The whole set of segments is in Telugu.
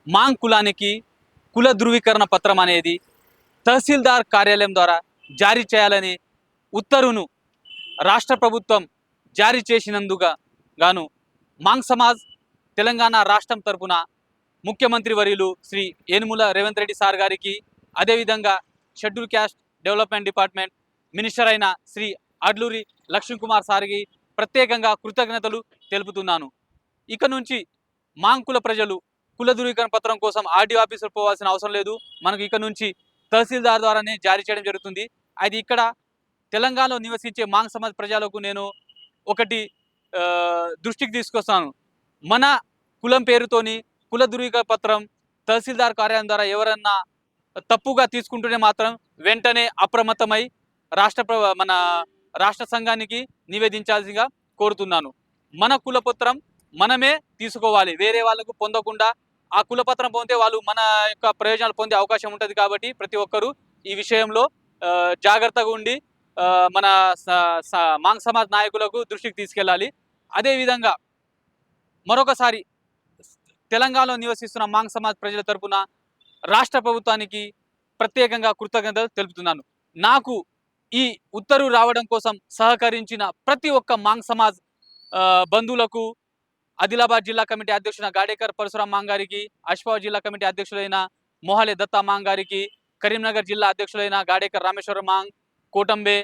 మాంగ్ కులానికి కుల ధృవీకరణ పత్రం అనేది తహసీల్దార్ కార్యాలయం ద్వారా జారీ చేయాలని ఉత్తర్వును రాష్ట్ర ప్రభుత్వం జారీ చేసినందుకు గాను మాంగ్ సమాజ్ తెలంగాణ రాష్ట్రం తరపున ముఖ్యమంత్రి వర్యులు శ్రీ ఏనుముల రేవంత్ రెడ్డి సార్ గారికి, అదేవిధంగా schedule caste development department minister అయిన శ్రీ అడ్లూరి లక్ష్మణ్ కుమార్ సార్కి ప్రత్యేకంగా కృతజ్ఞతలు తెలుపుతున్నాను. ఇక నుంచి మాంగ్ కుల ప్రజలు కుల ధృవీకరణ పత్రం కోసం ఆర్డీఓ ఆఫీసులో పోవాల్సిన అవసరం లేదు. మనకు ఇక నుంచి తహసీల్దార్ ద్వారానే జారీ చేయడం జరుగుతుంది. అది ఇక్కడ తెలంగాణలో నివసించే మాంగ్ సమాజ్ ప్రజలకు నేను ఒకటి దృష్టికి తీసుకొస్తాను. మన కులం పేరుతోని కుల ధృవీకరణ పత్రం తహసీల్దార్ కార్యాలయం ద్వారా ఎవరన్నా తప్పుగా తీసుకుంటూనే మాత్రం వెంటనే అప్రమత్తమై మన రాష్ట్ర సంఘానికి నివేదించాల్సిందిగా కోరుతున్నాను. మన కులపత్రం మనమే తీసుకోవాలి, వేరే వాళ్ళకు పొందకుండా. ఆ కులపత్రం పొందితే వాళ్ళు మన యొక్క ప్రయోజనాలు పొందే అవకాశం ఉంటుంది. కాబట్టి ప్రతి ఒక్కరూ ఈ విషయంలో జాగ్రత్తగా ఉండి మన మాంగ్ సమాజ్ నాయకులకు దృష్టికి తీసుకెళ్ళాలి. అదేవిధంగా మరొకసారి తెలంగాణలో నివసిస్తున్న మాంగ్ సమాజ్ ప్రజల తరపున రాష్ట్ర ప్రభుత్వానికి ప్రత్యేకంగా కృతజ్ఞతలు తెలుపుతున్నాను. నాకు ఈ ఉత్తర్వు రావడం కోసం సహకరించిన ప్రతి ఒక్క మాంగ్ సమాజ్ బంధువులకు, ఆదిలాబాద్ జిల్లా కమిటీ అధ్యక్షుల గాడేకర్ పరశురామ్ మాంగ్ గారికి, ఆసిఫాబాద్ జిల్లా కమిటీ అధ్యక్షులైన మొహాలే దత్తా మాంగ్ గారికి, కరీంనగర్ జిల్లా అధ్యక్షులైన Gadekar Rameshwara Mang, Kotambe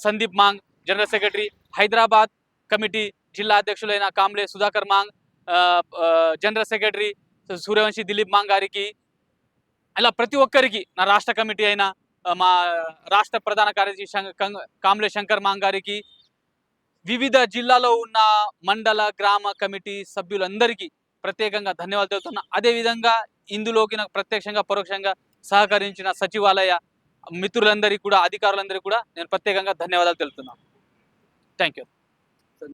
Sandeep Mang general secretary, Hyderabad committee జిల్లా అధ్యక్షులైన కాంబ్లే సుధాకర్ మాంగ్, జనరల్ సెక్రటరీ సూర్యవంశీ దిలీప్ మాంగ్ గారికి, ఇలా ప్రతి ఒక్కరికి, నా రాష్ట్ర కమిటీ అయిన మా రాష్ట్ర ప్రధాన కార్యదర్శి కాంబ్లే శంకర్ మాంగ్ గారికి, వివిధ జిల్లాలో ఉన్న మండల గ్రామ కమిటీ సభ్యులందరికీ ప్రత్యేకంగా ధన్యవాదాలు తెలుపుతున్నా. అదేవిధంగా ఇందులోకి నాకు ప్రత్యక్షంగా పరోక్షంగా సహకరించిన సచివాలయ మిత్రులందరికీ కూడా, అధికారులందరికీ కూడా నేను ప్రత్యేకంగా ధన్యవాదాలు తెలుపుతున్నాను. Thank you.